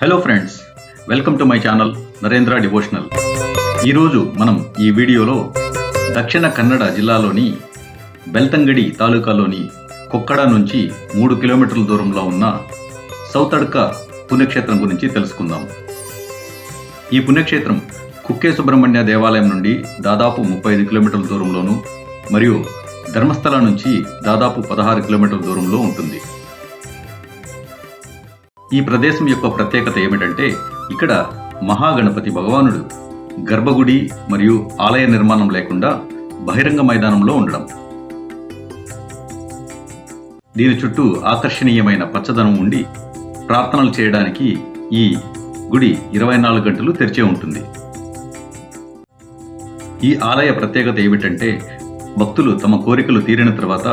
Hello friends, welcome to my channel Narendra devotional. ఈరోజు మనం ఈ వీడియోలో దక్షిణ కన్నడ జిల్లాలోని బెల్తంగడి తాలూకాలోని కొక్కడ నుంచి 3 కిలోమీటర్ల దూరంలో ఉన్న సౌతడ్క పుణ్యక్షేత్రం గురించి తెలుసుకుందాం. ఈ పుణ్యక్షేత్రం కుక్కే సుబ్రహ్మణ్య దేవాలయం నుండి దాదాపు 35 కిలోమీటర్ల దూరంలోను మరియు ధర్మస్థల నుంచి దాదాపు 16 కిలోమీటర్ల దూరంలో ఉంటుంది. ఈ ప్రదేశం యొక్క ప్రత్యేకత ఏమిటంటే ఇక్కడ మహాగణపతి భగవానుడు గర్భగుడి మరియు ఆలయ నిర్మాణం లేకుండా బహిరంగ మైదానంలో ఉండడం. దీని చుట్టూ ఆకర్షణీయమైన పచ్చదనం ఉండి ప్రార్థనలు చేయడానికి ఈ గుడి 24 గంటలు తెరిచే ఉంటుంది. ఈ ఆలయ ప్రత్యేకత ఏమిటంటే భక్తులు తమ కోరికలు తీరిన తర్వాత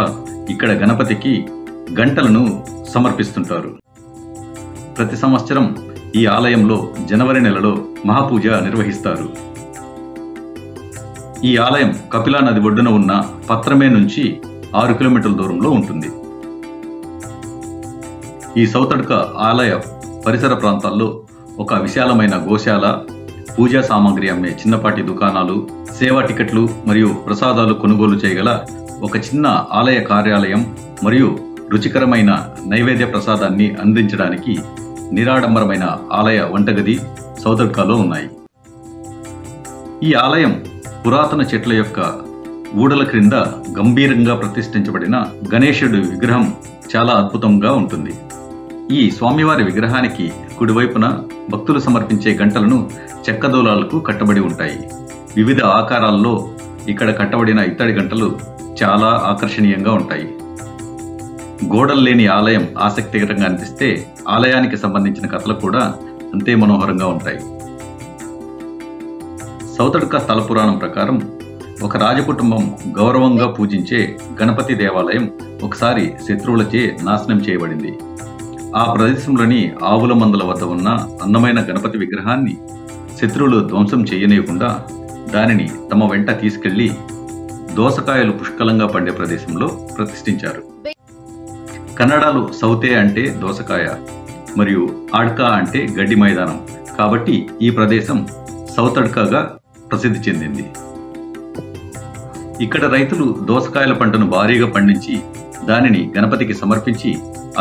ఇక్కడ గణపతికి గంటలను సమర్పిస్తుంటారు. ప్రతి సంవత్సరం ఈ ఆలయంలో జనవరి నెలలో మహాపూజ నిర్వహిస్తారు. ఈ ఆలయం కపిలా నది ఒడ్డున ఉన్న పత్రమే నుంచి 6 కిలోమీటర్ల దూరంలో ఉంటుంది. ఈ సౌతడ్క ఆలయ పరిసర ప్రాంతాల్లో ఒక విశాలమైన గోశాల, పూజా సామాగ్రి అమ్మే చిన్నపాటి దుకాణాలు, సేవా టికెట్లు మరియు ప్రసాదాలు కొనుగోలు చేయగల ఒక చిన్న ఆలయ కార్యాలయం మరియు రుచికరమైన నైవేద్య ప్రసాదాన్ని అందించడానికి నిరాడంబరమైన ఆలయ వంటగది సౌతడ్కలో ఉన్నాయి. ఈ ఆలయం పురాతన చెట్ల యొక్క ఊడల క్రింద గంభీరంగా ప్రతిష్ఠించబడిన గణేశుడి విగ్రహం చాలా అద్భుతంగా ఉంటుంది. ఈ స్వామివారి విగ్రహానికి కుడివైపున భక్తులు సమర్పించే గంటలను చెక్కదూలాలకు కట్టబడి ఉంటాయి. వివిధ ఆకారాల్లో ఇక్కడ కట్టబడిన ఇత్తడి గంటలు చాలా ఆకర్షణీయంగా ఉంటాయి. గోడలు లేని ఆలయం ఆసక్తికరంగా అనిపిస్తే ఆలయానికి సంబంధించిన కథలు కూడా అంతే మనోహరంగా ఉంటాయి. సౌతడ్క స్థల పురాణం ప్రకారం ఒక రాజకుటుంబం గౌరవంగా పూజించే గణపతి దేవాలయం ఒకసారి శత్రువులచే నాశనం చేయబడింది. ఆ ప్రదేశంలోని ఆవుల మందల వద్ద ఉన్న అందమైన గణపతి విగ్రహాన్ని శత్రువులు ధ్వంసం చేయనీయకుండా దానిని తమ వెంట తీసుకెళ్లి దోసకాయలు పుష్కలంగా పండే ప్రదేశంలో ప్రతిష్ఠించారు. కన్నడలో సౌతే అంటే దోసకాయ మరియు ఆడ్కా అంటే గడ్డి మైదానం కాబట్టి ఈ ప్రదేశం సౌతడ్కగా ప్రసిద్ధి చెందింది. ఇక్కడ రైతులు దోసకాయల పంటను భారీగా పండించి దానిని గణపతికి సమర్పించి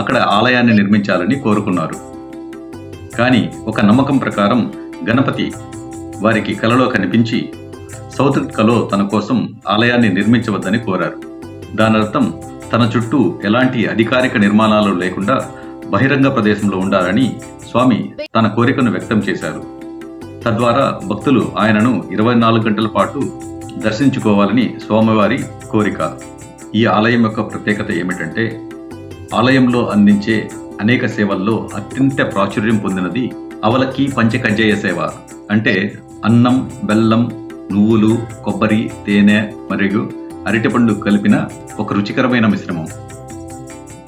అక్కడ ఆలయాన్ని నిర్మించాలని కోరుకున్నారు. కానీ ఒక నమ్మకం ప్రకారం గణపతి వారికి కలలో కనిపించి సౌతడ్కలో తన కోసం ఆలయాన్ని నిర్మించవద్దని కోరారు. దానర్థం తన చుట్టూ ఎలాంటి అధికారిక నిర్మాణాలు లేకుండా బహిరంగ ప్రదేశంలో ఉండాలని స్వామి తన కోరికను వ్యక్తం చేశారు. తద్వారా భక్తులు ఆయనను 24 గంటల పాటు దర్శించుకోవాలని స్వామివారి కోరిక. ఈ ఆలయం యొక్క ప్రత్యేకత ఏమిటంటే ఆలయంలో అందించే అనేక సేవల్లో అత్యంత ప్రాచుర్యం పొందినది అవలక్కి పంచకజ్జయ సేవ. అంటే అన్నం, బెల్లం, నువ్వులు, కొబ్బరి, తేనె మరియు అరటిపండు కలిపిన ఒక రుచికరమైన మిశ్రమం.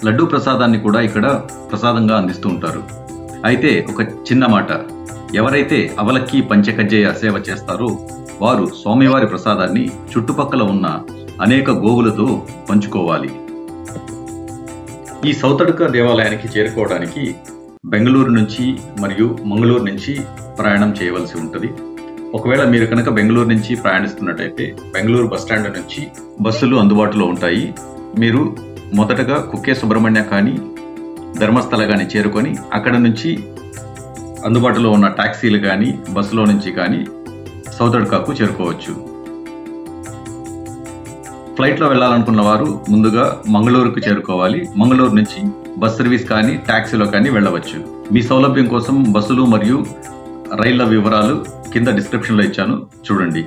లడ్డూ ప్రసాదాన్ని కూడా ఇక్కడ ప్రసాదంగా అందిస్తూ ఉంటారు. అయితే ఒక చిన్న మాట, ఎవరైతే అవలక్కి పంచకజ్జయ సేవ చేస్తారో వారు స్వామివారి ప్రసాదాన్ని చుట్టుపక్కల ఉన్న అనేక గోవులతో పంచుకోవాలి. ఈ సౌతడ్క దేవాలయానికి చేరుకోవడానికి బెంగళూరు నుంచి మరియు మంగళూరు నుంచి ప్రయాణం చేయవలసి ఉంటుంది. ఒకవేళ మీరు కనుక బెంగళూరు నుంచి ప్రయాణిస్తున్నట్టయితే బెంగళూరు బస్టాండ్ నుంచి బస్సులు అందుబాటులో ఉంటాయి. మీరు మొదటగా కుక్కే సుబ్రహ్మణ్య కానీ ధర్మస్థల కానీ చేరుకొని అక్కడ నుంచి అందుబాటులో ఉన్న టాక్సీలు కానీ బస్సులో నుంచి కానీ సౌతడ్కకు చేరుకోవచ్చు. ఫ్లైట్లో వెళ్ళాలనుకున్న వారు ముందుగా మంగళూరుకు చేరుకోవాలి. మంగళూరు నుంచి బస్ సర్వీస్ కానీ టాక్సీలో కానీ వెళ్ళవచ్చు. మీ సౌలభ్యం కోసం బస్సులు మరియు రైళ్ల వివరాలు కింద డిస్క్రిప్షన్లో ఇచ్చాను, చూడండి.